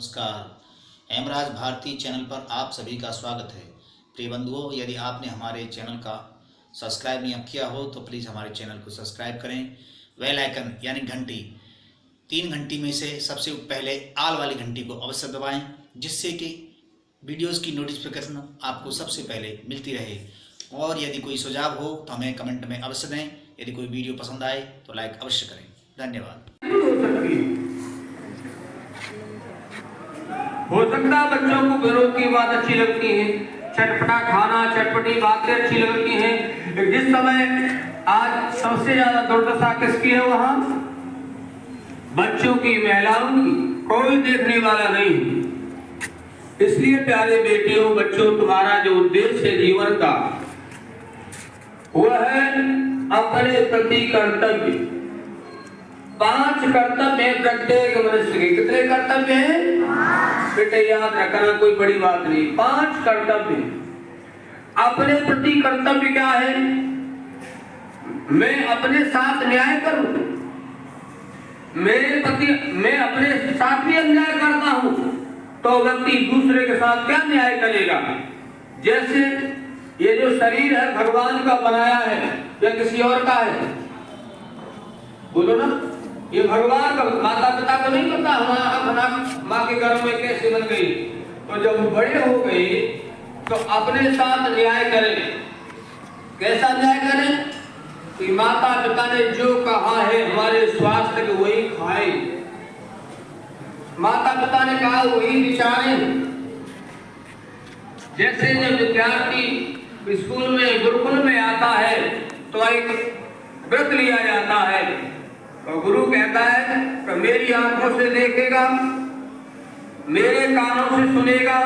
नमस्कार। हेमराज भारती चैनल पर आप सभी का स्वागत है। प्रिय बंधुओं, यदि आपने हमारे चैनल का सब्सक्राइब नहीं किया हो तो प्लीज़ हमारे चैनल को सब्सक्राइब करें। बेल आइकन यानी घंटी, 3 घंटी में से सबसे पहले आल वाली घंटी को अवश्य दबाएं, जिससे कि वीडियोस की नोटिफिकेशन आपको सबसे पहले मिलती रहे। और यदि कोई सुझाव हो तो हमें कमेंट में अवश्य दें। यदि कोई वीडियो पसंद आए तो लाइक अवश्य करें। धन्यवाद। हो सकता है बच्चों को घरों की बात अच्छी लगती है, चटपटा खाना, चटपटी बातें अच्छी लगती हैं। जिस समय आज सबसे ज्यादा दुर्दशा किसकी है, वहां बच्चों की, महिलाओं की, कोई देखने वाला नहीं। इसलिए प्यारे बेटियों, बच्चों, तुम्हारा जो उद्देश्य है जीवन का, वह है अपने प्रति कर्तव्य। 5 कर्तव्य है प्रत्येक मनुष्य के। कितने कर्तव्य हैं बेटे? याद रखना, कोई बड़ी बात नहीं। 5 कर्तव्य। अपने प्रति कर्तव्य क्या है? मैं अपने साथ न्याय करूं। मेरे प्रति मैं अपने साथ भी अन्याय करता हूं तो व्यक्ति दूसरे के साथ क्या न्याय करेगा? जैसे ये जो शरीर है भगवान का बनाया है या किसी और का है? बोलो ना। ये भगवान का, माता पिता को नहीं पता हमारा माँ के गर्भ में कैसे बन गई। तो जब बड़े हो गए तो अपने साथ न्याय करें। कैसा न्याय करें? कि माता पिता ने जो कहा है हमारे स्वास्थ्य के वही खाए, माता पिता ने कहा वही विचारें। जैसे जब विद्यार्थी स्कूल में, गुरुकुल में आता है तो एक व्रत लिया जाता है तो गुरु कहता है कि मेरी आंखों से देखेगा, मेरे कानों से सुनेगा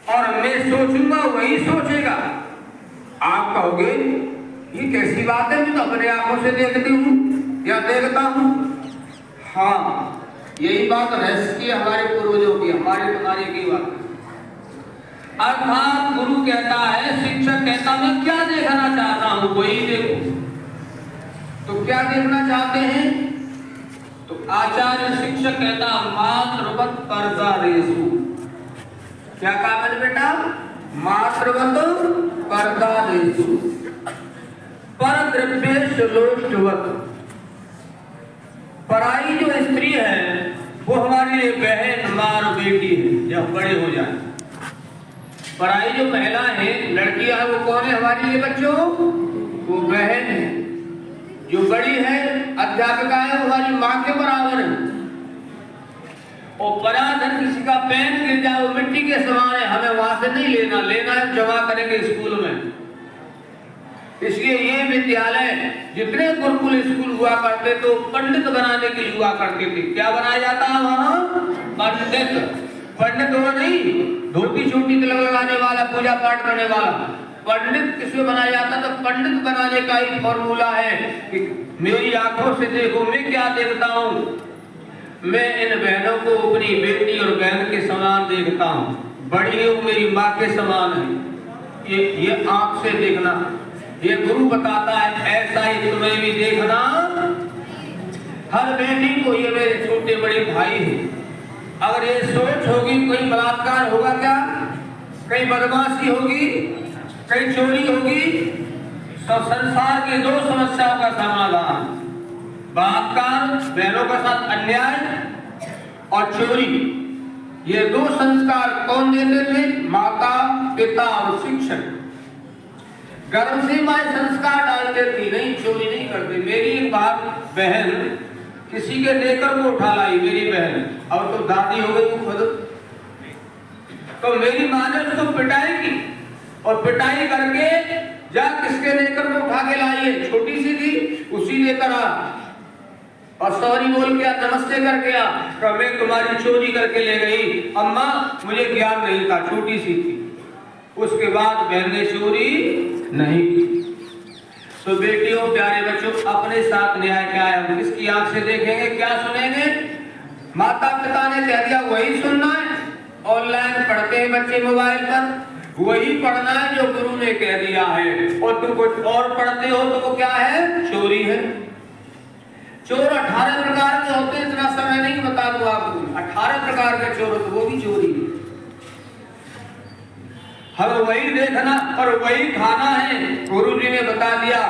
और मैं सोचूंगा वही सोचेगा। आप कहोगे ये कैसी बात है, मैं तो अपने आंखों से देखती हूँ या देखता हूँ। हाँ, यही बात रहस्य की हमारे पूर्वजों की, हमारे तुम्हारे की बात। अर्थात गुरु कहता है, शिक्षक कहता मैं क्या देखना चाहता हूँ वही देखो। तो क्या देखना चाहते हैं? तो आचार्य शिक्षक कहता मातृवत पर्दा रेसु। क्या कहा मैंने बेटा? मातृवत पर्दा रेसु पर द्रव्य लोष्टवत। पराई जो स्त्री है वो हमारे लिए बहन, मां और बेटी है जब बड़े हो जाए। पराई जो महिला है, लड़कियां है, वो कौन है हमारे लिए बच्चों? वो बहन है। जो बड़ी है अध्यापिका है, वो हमारी माँ के बराबर है। और पराधन किसी का पेन गिर जाए वो मिट्टी के समान है, हमें वहां से नहीं लेना, लेना है जमा करेंगे स्कूल में। इसलिए ये विद्यालय, जितने गुरुकुल स्कूल हुआ करते तो पंडित बनाने के लिए हुआ करते थे। क्या बनाया जाता है वहां? पंडित। पंडित वो नहीं धोती छोटी तिलक लगाने वाला, पूजा पाठ करने वाला। पंडित किसमें बनाया जाता? तो पंडित बनाने का ही फॉर्मूला है कि मेरी आंखों से देखो, मैं क्या देखता हूँ। मैं इन बहनों को अपनी बेटी और बहन के समान देखता हूँ। बड़ी है वो मेरी माँ के समान है। ये आंख से देखना, ये गुरु बताता है। ऐसा ही तुम्हें भी देखना। हर बेटी को ये मेरे छोटे बड़े भाई है। अगर ये सोच होगी कोई बलात्कार होगा क्या, कहीं बदमाशी होगी, कहीं चोरी होगी, तो संसार की 2 समस्याओं का समाधान, बलात्कार, बहनों के साथ अन्याय और चोरी। ये 2 संस्कार कौन देते थे? माता पिता और शिक्षक। गर्भ से माँ संस्कार डालते थी, नहीं चोरी नहीं करते। मेरी एक बार बहन किसी के लेकर को उठा लाई, मेरी बहन, अब तो दादी हो गई खुद। तो मेरी माँ ने उसको पिटाई की और पिटाई करके जा किसके लेकर को उठा के लाई है, छोटी सी थी, उसी लेकर आ और सॉरी बोल के आ, नमस्ते करके आ, तो मैं तुम्हारी चोरी करके ले गई अम्मा, मुझे ज्ञान नहीं था, छोटी सी थी। उसके बाद बहन ने चोरी नहीं की। तो बेटियों, प्यारे बच्चों, अपने साथ न्याय क्या है? हम किसकी आंख से देखेंगे, क्या सुनेंगे? माता पिता ने कह दिया वही सुनना है। ऑनलाइन पढ़ते हैं बच्चे मोबाइल पर, वही पढ़ना है जो गुरु ने कह दिया है। और तुम कुछ और पढ़ते हो तो वो क्या है? चोरी है। चोर 18 प्रकार के होते हैं, इतना समय नहीं बता दूं आपको। 18 प्रकार के चोर होते, वो भी चोरी है। हमें वही देखना और वही खाना है। गुरुजी ने बता दिया,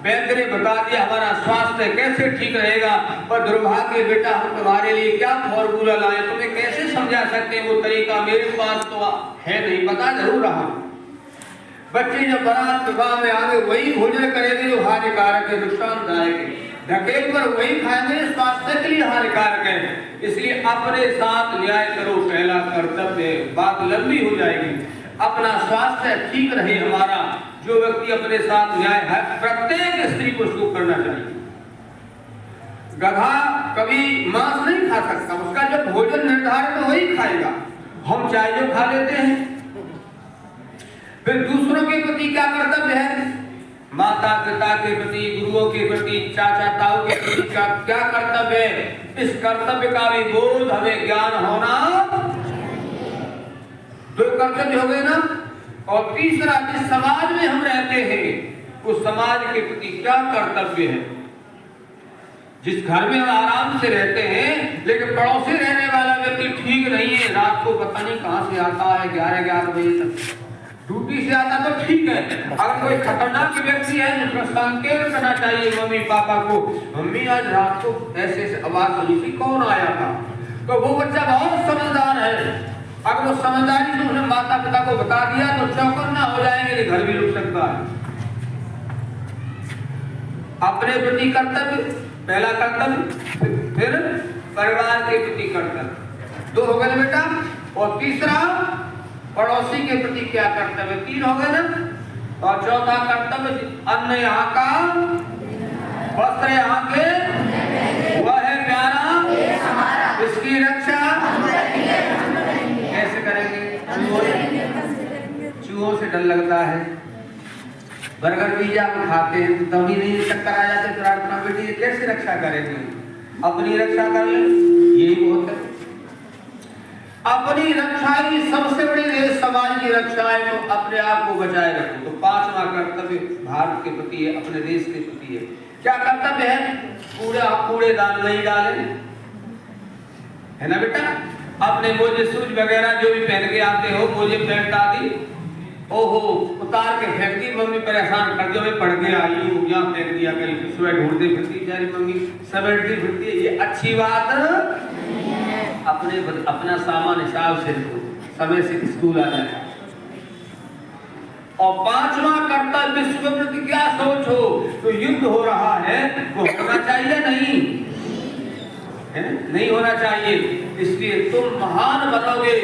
वैद्य ने बता दिया हमारा स्वास्थ्य कैसे ठीक रहेगा। पर दुर्भाग्य बेटा, हम तुम्हारे लिए क्या फॉर्मूला लाए, तुम्हें कैसे समझा सकते हैं वो तरीका, मेरे पास तो है नहीं, बता जरूर रहा हूं। बच्चे जब बारात विवाह में आगे वही भोजन करेंगे जो हानिकारक है, नुकसानदायक है। ढकेल पर वही खाएंगे, स्वास्थ्य के लिए हानिकारक है। इसलिए अपने साथ न्याय करो, पहला कर्तव्य। बात लंबी हो जाएगी। अपना स्वास्थ्य ठीक रहे हमारा, जो व्यक्ति अपने साथ न्याय है, प्रत्येक स्त्री को उसको करना चाहिए। गधा कभी मांस नहीं खा सकता, उसका जब भोजन निर्धारित तो वही खाएगा। हम चाय जो खा लेते हैं। फिर दूसरों के प्रति क्या कर्तव्य है, माता पिता के प्रति, गुरुओं के प्रति, चाचा ताऊ के प्रति क्या कर्तव्य है। इस कर्तव्य का भी बोध हमें ज्ञान होना। दो कर्तव्य हो गए ना। और तीसरा, जिस समाज में हम रहते हैं उस समाज के प्रति क्या कर्तव्य है। जिस घर में हम आराम से रहते हैं लेकिन पड़ोसी रहने वाला व्यक्ति ठीक नहीं है, रात को पता नहीं कहां से आता है, 11 बजे तक ड्यूटी से आता तो ठीक है। अगर कोई खतरनाक व्यक्ति है तो संकेत करना चाहिए मम्मी पापा को, मम्मी आज रात को ऐसे ऐसे आवाज सुनी थी, कौन आया था। तो वो बच्चा बहुत समझदार है। अगर वो समझदारी से उसने माता पिता को बता दिया तो चौकन्ना हो जाएंगे, घर भी रुक सकता है। अपने प्रति कर्तव्य, पहला कर्तव्य, फिर परिवार के प्रति कर्तव्य, 2 हो गए बेटा। और तीसरा, पड़ोसी के प्रति क्या कर्तव्य, 3 हो गए ना। और चौथा कर्तव्य, अन्न यहाँ का, वस्त्र यहाँ के, वह है प्यारा, इसकी रक्षा कैसे करेंगे। चूहों से डर लगता है। बर्गर पिज्जा हम खाते हैं तभी नहीं चक्कर आ जाते, प्रार्थना बेटी कैसे रक्षा करेंगे। अपनी रक्षा कर ले, यही बहुत है। अपनी रक्षा ही सबसे बड़ी है, समाज की रक्षा है, तो अपने आप को बचाए रखो। तो 5वां कर्तव्य भारत के प्रति है, अपने देश के प्रति है। क्या कर्तव्य है, कूड़ेदान नहीं डालें, है ना बेटा। अपने मोजे सूज वगैरह जो भी पहन के आते हो, मोजे पैंट आदि, ओहो उतार के फेंक दी, मम्मी परेशान कर दिया, मैं पढ़ के आई हूँ, यहाँ फेंक दिया, कहीं सुबह ढूंढते फिरती बेचारी मम्मी, समेटती फिरती है, ये अच्छी बात अपना सामान हिसाब से रखो, समय से स्कूल आ जाए। और 5वां कर्तव्य, विश्व के प्रति क्या सोच हो। तो युद्ध हो रहा है, वो होना चाहिए नहीं है? नहीं होना चाहिए। इसलिए तुम महान बनोगे,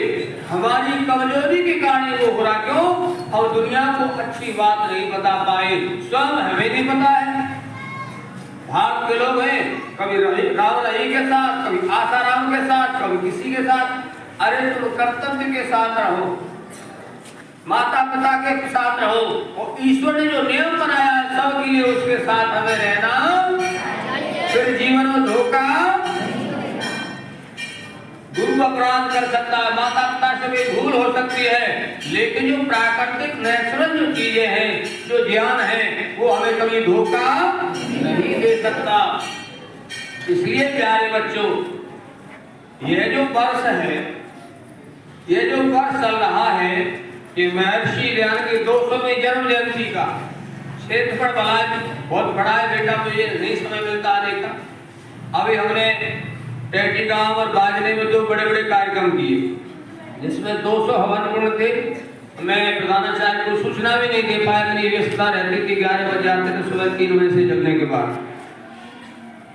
हमारी कमजोरी के कारण वो हो रहा। क्यों? हम दुनिया को अच्छी बात नहीं बता पाए, स्वयं हमें नहीं पता है। भारत के लोग हैं, कभी राम रही के साथ, कभी आसाराम के साथ, कभी किसी के साथ। अरे तुम कर्तव्य के साथ रहो, माता पिता के साथ रहो, और ईश्वर ने जो नियम बनाया है सबके लिए, उसके साथ हमें रहना। फिर जीवन में धोखा, गुरु अपराध कर सकता है, माता पिता से भी भूल हो सकती है, लेकिन जो प्राकृतिक नेचुरल जो चीजें हैं, जो ज्ञान है, वो हमें कभी धोखा नहीं दे सकता। इसलिए प्यारे बच्चों, ये जो वर्ष है, ये जो वर्ष चल रहा है, ये महर्षि दयानंद की 200वीं जन्म जयंती का क्षेत्रफल बहुत बड़ा है बेटा, मुझे नहीं समय मिलता आने का। अभी हमने टेटी गांव और बाजने में 2 बड़े-बड़े कार्यक्रम किए, जिसमें 200 हवन कुंड थे। मैं प्रधानाचार्य को सूचना भी नहीं दे पाया, इतनी व्यस्तता रहती थी, 11 बजे आते थे सुबह 3 बजे से जगने के बाद।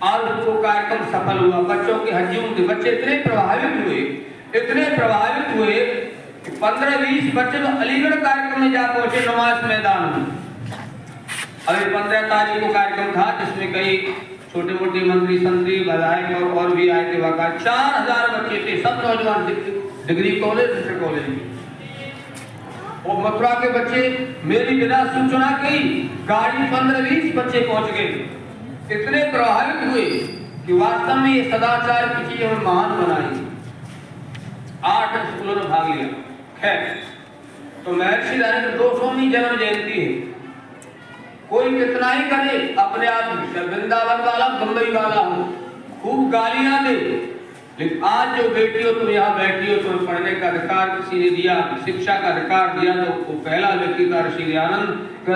और वो कार्यक्रम सफल हुआ, बच्चों के हजूम थे, बच्चे इतने प्रभावित हुए कि 15-20 बच्चे तो अलीगढ़ कार्यक्रम में जा पहुंचे, नमाज मैदान में। अभी 15 तारीख को कार्यक्रम था, जिसमें कई छोटे मोटे मंत्री संत्री विधायक और भी आए थे। वहाँ 4000 बच्चे थे, सब नौजवान, डिग्री कॉलेज, इंटर कॉलेज में। और मथुरा के बच्चे मेरी बिना सूचना की गाड़ी 15-20 बच्चे पहुंच गए। इतने प्रभावित हुए कि वास्तव में ये सदाचार की चीज हमें महान बनाई। 8 स्कूलों ने भाग लिया। खैर, तो महर्षि दयानंद की 200वीं जन्म जयंती है। कोई कितना ही करे अपने आप वृंदावन वाला बम्बई वाला हो, खूब गालियां दे, लेकिन आज जो बेटी हो तुम यहाँ बैठी हो, तुम्हें पढ़ने का अधिकार किसी ने दिया, शिक्षा का अधिकार दिया, तो वो पहला व्यक्ति था ऋषि दयानंद।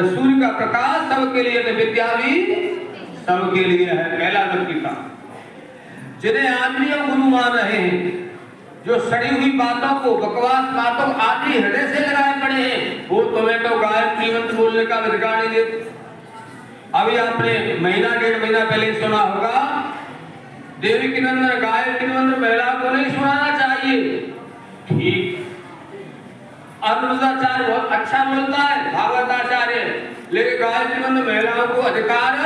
सूर्य का प्रकाश सबके लिए, तो विद्या भी सबके लिए है, पहला व्यक्ति था। जिन्हें आदमी और गुरु मान रहे हैं, जो सड़ी हुई बातों को, बकवास बातों को आदमी हृदय से लगाए पड़े हैं, वो तुम्हें तो गायत्री मंत्र बोलने का अधिकार नहीं देते। अभी आपने महीना डेढ़ महीना पहले सुना होगा, देवी के नंदन गायत्री मंत्र महिला को नहीं सुनाना चाहिए। ठीक, अरुणाचार्य बहुत अच्छा बोलता है, भागवताचार्य, लेकिन गायत्री मंत्र महिलाओं को अधिकार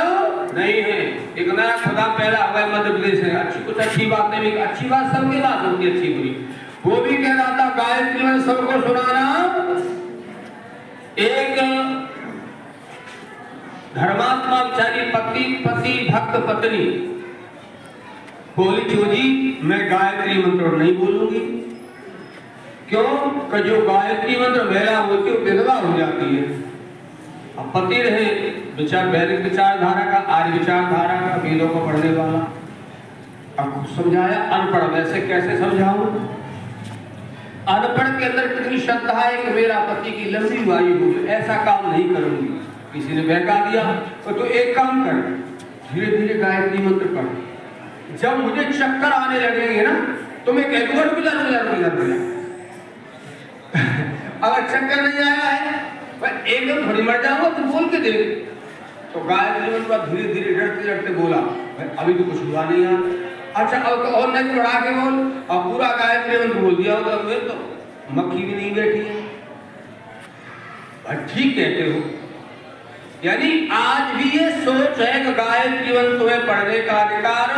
नहीं है। एक नया खुदा पैदा हुआ है मध्य प्रदेश है, अच्छी कुछ अच्छी बातें भी, अच्छी बात सबके बात होती, अच्छी बुरी, वो भी कह रहा था गायत्री मंत्र सबको सुनाना। एक धर्मात्मा बेचारी पति भक्त पत्नी बोली, जी मैं गायत्री मंत्र नहीं बोलूंगी। क्यों? कि जो गायत्री मंत्र महिला होती है विधवा हो जाती है। अब पति रहे विचार वैदिक विचारधारा का, आर्य विचारधारा का, वेदों को पढ़ने वाला, अब समझाया, अनपढ़ वैसे कैसे समझाऊं? अनपढ़ के अंदर कितनी श्रद्धा है कि मेरा पति की लंबी आयु हो, ऐसा काम नहीं करूंगी। किसी ने बहका दिया तो एक काम कर, धीरे धीरे गायत्री मंत्र पढ़, जब मुझे चक्कर आने लगेंगे ना तो मैं कह दूंगा रुक जा। अगर चक्कर नहीं आया है, पर एकदम थोड़ी मर जाऊंगा, तो बोल के देख। तो गायत्री मंत्र धीरे धीरे डरते डरते बोला, अभी तो कुछ हुआ नहीं यार। अच्छा अब और नहीं बढ़ा के बोल, अब पूरा गायत्री मंत्र बोल दिया होगा, तो मक्खी भी नहीं बैठी है। ठीक कहते हो, यानी आज भी ये सोच है कि गायत्री मंत्र तुम्हें पढ़ने का अधिकार,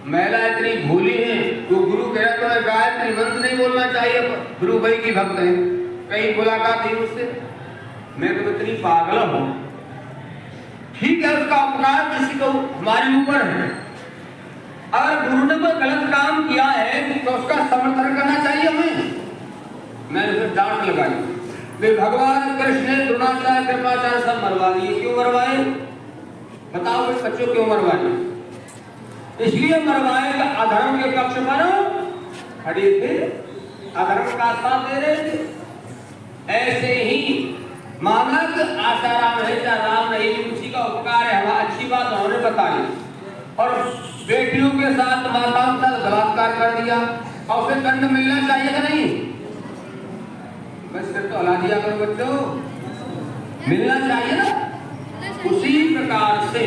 महिला इतनी भूली है, तो गुरु कह रहा तुम्हें गायत्री मंत्र नहीं बोलना चाहिए। गुरु भाई की भक्त है, कई मुलाकात हुई मुझसे, मैं तो इतनी पागल हूं। ठीक है, उसका अपराध किसी को हमारे ऊपर है। अगर गुरु ने कोई गलत काम किया है तो उसका समर्थन करना चाहिए हमें। मैंने उसे डांट लगाई, वे भगवान कृष्ण ने द्रोणाचार्य कृपाचार्य सब मरवा दिए। क्यों मरवाए बताओ बच्चों, क्यों मरवाए? इसलिए मरवाए कि अधर्म के पक्ष पर खड़े थे, अधर्म का साथ दे रहे थे। ऐसे ही मानक आसाराम है, राम नहीं, उसी का उपकार है, हमारा अच्छी बात उन्होंने बताई, और बेटियों के साथ माताओं का बलात्कार कर दिया, और उसे दंड मिलना चाहिए कि नहीं? बस फिर तो हला दिया करो बच्चों, मिलना चाहिए ना। उसी प्रकार से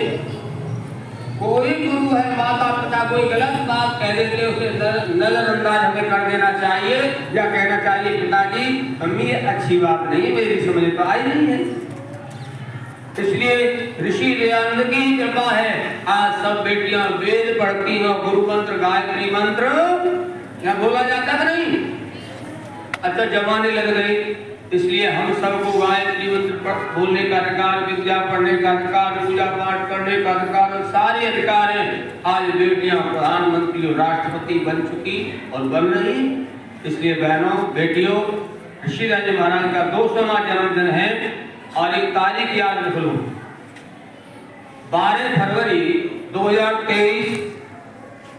कोई गुरु है, माता पिता कोई गलत बात कह देते, उसे नजरअंदाज हमें कर देना चाहिए, या कहना चाहिए पिताजी मम्मी ये अच्छी बात नहीं, मेरी समझ तो आई नहीं है। इसलिए ऋषि दयानंद की कृपा है, आज सब बेटियां वेद पढ़ती हैं, गुरु मंत्र गायत्री मंत्र क्या बोला जाता है नहीं। अच्छा जमाने लग गए, इसलिए हम सबको गायत्री मंत्र बोलने का अधिकार, विद्या पढ़ने का अधिकार, पूजा पाठ करने का अधिकार, सारे अधिकार हैं। आज बेटियां प्रधानमंत्री और राष्ट्रपति बन चुकी और बन रही। इसलिए बहनों बेटियों, ऋषि राज महाराज का 200वां जन्मदिन है, और एक तारीख याद रख लो, 12 फरवरी 2023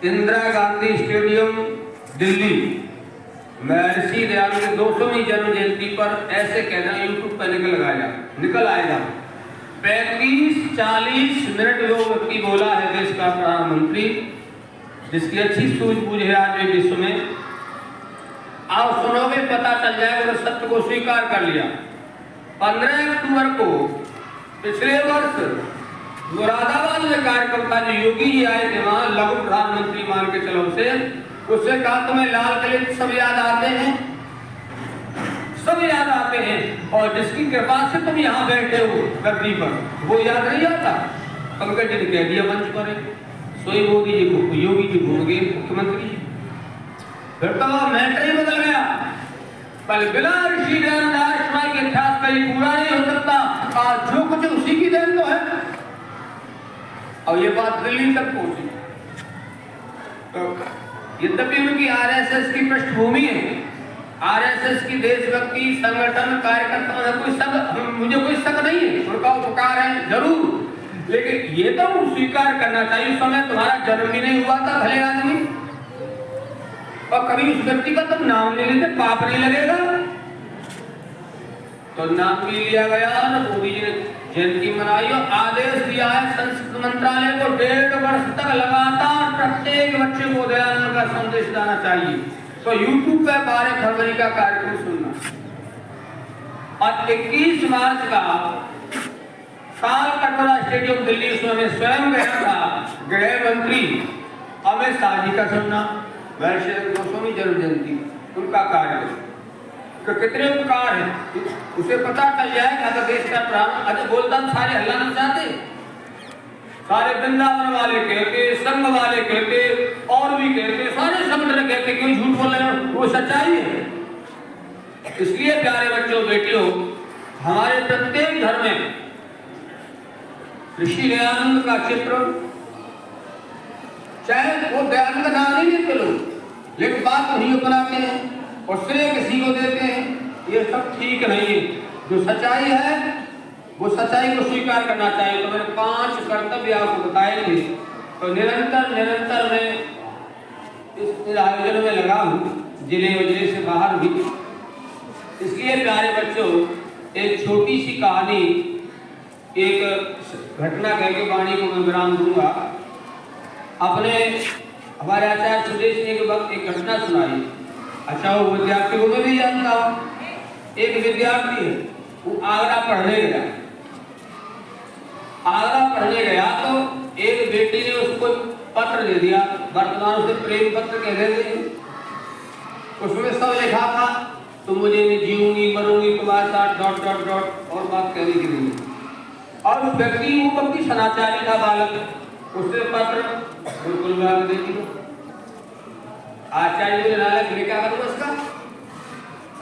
इंदिरा गांधी स्टेडियम दिल्ली, महर्षि दयानंद की 200वीं जन्म जयंती पर ऐसे कहना यूट्यूब पर निकल आएगा। 35-40 मिनट वो व्यक्ति बोला है देश का प्रधानमंत्री, जिसकी अच्छी सूझबूझ है आज भी विश्व में। आओ सुनोगे पता चल जाएगा, सत्य को स्वीकार कर लिया। 15 अक्टूबर को पिछले वर्ष मुरादाबाद में कार्यक्रम था, जो योगी जी आए थे वहां, लघु प्रधानमंत्री मान के चलो उसे, उससे कहा तुम्हें लाल किले सब याद आते हैं, सब याद आते हैं, और जिसकी कृपा से तुम यहाँ बैठे हो गद्दी पर, वो याद नहीं आता। पंकज जी ने कह दिया मंच पर, सोई मोदी जी को योगी जी भूल गए मुख्यमंत्री, फिर तो मैटर ही बदल गया। पर बिना ऋषि दयानंद के इतिहास कहीं पूरा नहीं हो सकता, आज जो कुछ उसी की देन तो है। और ये बात दिल्ली तक पहुंची, तो यद्यपि उनकी आरएसएस की पृष्ठभूमि है, आरएसएस की देशभक्ति संगठन कार्यकर्ता मुझे कोई शक नहीं है, उनका उपकार है जरूर, लेकिन ये तो स्वीकार करना चाहिए उस समय तुम्हारा जन्म भी नहीं हुआ था भले आदमी, और कभी उस व्यक्ति का तुम नाम ले लेते पाप नहीं लगेगा। तो नाम भी लिया गया और मोदी जी ने जयंती मनाई और आदेश दिया है संस्कृत मंत्रालय को 1.5 वर्ष तक लगातार प्रत्येक बच्चे को दयानंद का संदेश जाना चाहिए। तो YouTube पे 12 फरवरी का कार्यक्रम सुनना और 21 मार्च का ताल कटोरा स्टेडियम दिल्ली में स्वयं गया था गृह मंत्री अमित शाह जी का सुनना, वैसे 200वीं जन्म जयंती उनका कार्यक्रम तो कितने उपकार है उसे पता चल जाए कि अगर देश का प्राण अरे बोलता सारे हल्ला नहीं चाहते, सारे वृंदावन वाले कहते, संघ वाले कहते और भी कहते, सारे समुद्र कहते, क्यों झूठ बोल रहे हो, वो सच्चाई है। इसलिए प्यारे बच्चों बेटियों, हमारे प्रत्येक घर में ऋषि दयानंद का चित्र, चाहे वो दयानंद नाम नहीं लेते लोग, लेकिन बात वही बनाते हैं और श्रेय किसी को देते हैं, ये सब ठीक नहीं है। जो सच्चाई है वो सच्चाई को स्वीकार करना चाहिए। तो मैंने 5 कर्तव्य आपको बताए थे, तो निरंतर मैं इस आयोजन में लगा हूँ जिले और जिले से बाहर भी। इसलिए प्यारे बच्चों, एक छोटी सी कहानी, एक घटना कह के वाणी को मैं विराम दूंगा। अपने हमारे आचार्य सुदेश ने के वक्त एक घटना सुनाई। अच्छा, वो विद्यार्थी को मैं भी जानता हूँ। एक विद्यार्थी है, वो आगरा पढ़ने गया। आगरा पढ़ने गया तो एक बेटी ने उसको पत्र दे दिया, वर्तमान उसे प्रेम पत्र कह देते हैं। उसमें सब लिखा था, तुम मुझे नहीं जीऊंगी मरूंगी तुम्हारे साथ डॉट डॉट डॉट और बात कहने की नहीं। और उस व्यक्ति वो कभी सदाचारी था बालक, उससे पत्र बिल्कुल बात देखी तो आचार्य नालक ने क्या करूँ उसका,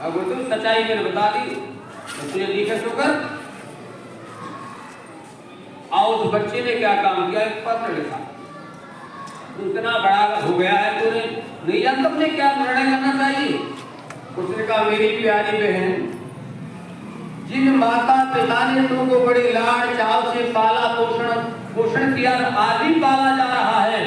अब वो तो सच्चाई मैंने बता दी, तो तुझे लिखे तो कर। और उस बच्चे ने क्या काम किया, एक पत्र लिखा। इतना बड़ा हो गया है तूने नहीं जानता अपने क्या निर्णय करना चाहिए। उसने कहा, मेरी प्यारी बहन, जिन माता पिता ने तुमको बड़े लाड़ चाव से पाला पोषण किया, आदि पाला जा रहा है,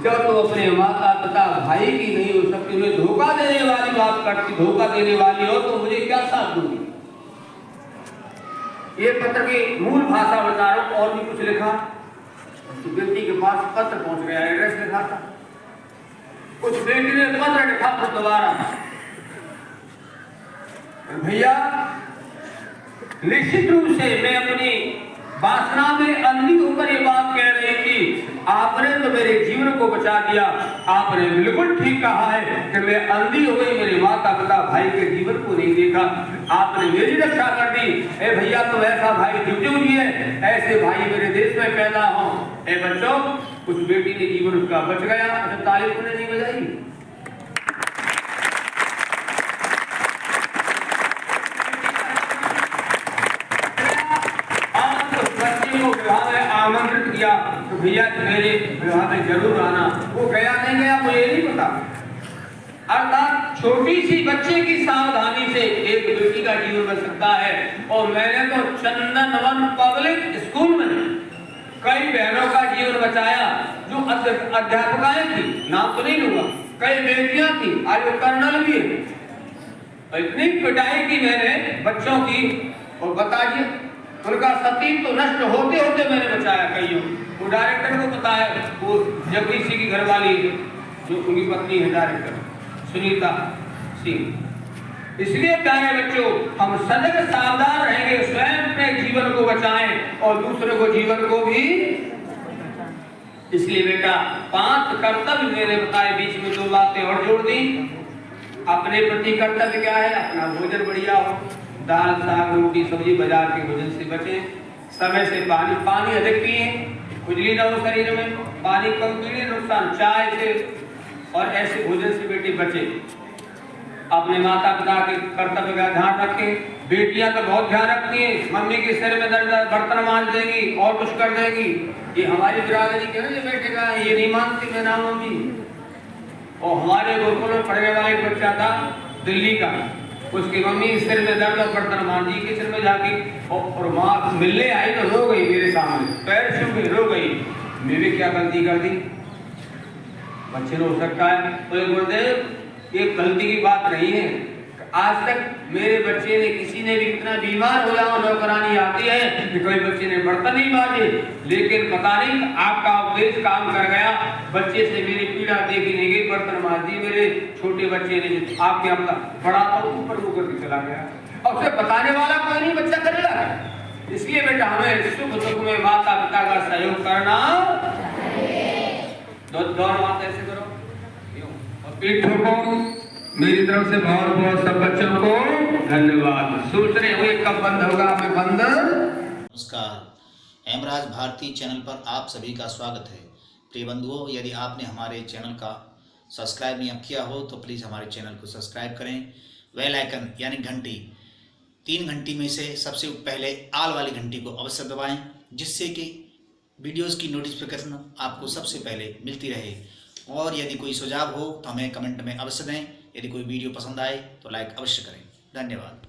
जब तो अपने माता पिता भाई की नहीं हो सकती, उन्हें धोखा देने वाली बात करती, धोखा देने वाली हो तो मुझे क्या साथ दूंगी। ये पत्र की मूल भाषा बता रहा हूं, और भी कुछ लिखा। बेटी के पास पत्र पहुंच गया, एड्रेस लिखा था। उस बेटी ने पत्र लिखा फिर दोबारा, भैया निश्चित रूप से मैं अपनी वासना में अंधी होकर ये बात कह रही थी, आपने तो मेरे जीवन को बचा दिया। आपने बिल्कुल ठीक कहा है कि मैं अंधी हो गई, मेरे माता पिता भाई के जीवन को नहीं देखा, आपने मेरी रक्षा कर दी। ए भैया, तो ऐसा भाई जुग जी है, ऐसे भाई मेरे देश में पैदा हो। ए बच्चों, उस बेटी ने जीवन उसका बच गया। अच्छा, ताली तूने नहीं बजाई। आमंत्रित किया तो भैया मेरे विवाह में जरूर आना। वो गया नहीं गया मुझे नहीं पता। अर्थात छोटी सी बच्चे की सावधानी से एक बेटी का जीवन बच सकता है। और मैंने तो चंदनवन पब्लिक स्कूल में कई बहनों का जीवन बचाया जो अध्यापकाएं थी, नाम तो नहीं लूंगा, कई बेटियां थी, आज वो कर्नल भी है। इतनी पिटाई की मैंने बच्चों की, और बताइए उनका सतीन तो नष्ट होते होते मैंने बचाया कईयों। वो डायरेक्टर को बताया, वो जगदीश सिंह की घरवाली जो उनकी पत्नी है डायरेक्टर सुनीता सिंह। इसलिए प्यारे बच्चों, हम सजग सावधान रहेंगे, स्वयं अपने जीवन को बचाएं और दूसरों को जीवन को भी। इसलिए बेटा 5 कर्तव्य मैंने बताए, बीच में 2 बातें और जोड़ दी। अपने प्रति कर्तव्य क्या है, अपना भोजन बढ़िया हो, दाल साग रोटी सब्जी बाजार के भोजन से बचें, समय से पानी अधिक पिए, खुजली न हो शरीर में, पानी कम पीने नुकसान, चाय से और ऐसे भोजन से बेटी बचे। अपने माता पिता के कर्तव्य का ध्यान रखें। बेटियां तो बहुत ध्यान रखती हैं, मम्मी के सिर में दर्द, बर्तन मांज देगी और कुछ कर देगी। ये हमारी बिरादरी के ना, ये बेटे का ये नहीं मानती मैं ना मम्मी। और हमारे गुरुकुल में पढ़ने वाला एक बच्चा था, दिल्ली का। उसकी मम्मी सिर में दर्द और बर्तन मांझी किचन में जाके, और माँ मिलने आई तो रो गई मेरे सामने, पैर छू के रो गई। मैंने क्या गलती कर दी? बच्चे ने हो सकता है तो गुरुदेव ये गलती की बात नहीं है। आज तक मेरे बच्चे ने, किसी ने भी इतना बीमार हो जाओ, नौकरानी आती है कि कोई बच्चे ने बर्तन नहीं मांजे, लेकिन पता नहीं आपका उपदेश काम कर गया। बच्चे से मेरी पीड़ा देखी नहीं गई, बर्तन मांजी मेरे छोटे बच्चे ने, जो आपके अपना बड़ा तो ऊपर होकर के चला गया। और उसे बताने वाला कोई नहीं, बच्चा करेगा। इसलिए बेटा हमें सुख दुख में माता पिता का सहयोग करना। दोनों हाथ ऐसे करो और पीठ ठोको। मेरी तरफ से बहुत बहुत सब बच्चों को धन्यवाद। सोच रहे हुए कब बंद होगा, हमें बंद। नमस्कार, हेमराज भारती चैनल पर आप सभी का स्वागत है। प्रिय बंधुओं, यदि आपने हमारे चैनल का सब्सक्राइब नहीं किया हो तो प्लीज़ हमारे चैनल को सब्सक्राइब करें। बेल आइकन यानी घंटी, 3 घंटी में से सबसे पहले आल वाली घंटी को अवश्य दबाएं, जिससे कि वीडियोस की नोटिफिकेशन आपको सबसे पहले मिलती रहे। और यदि कोई सुझाव हो तो हमें कमेंट में अवश्य दें। यदि कोई वीडियो पसंद आए तो लाइक अवश्य करें। धन्यवाद।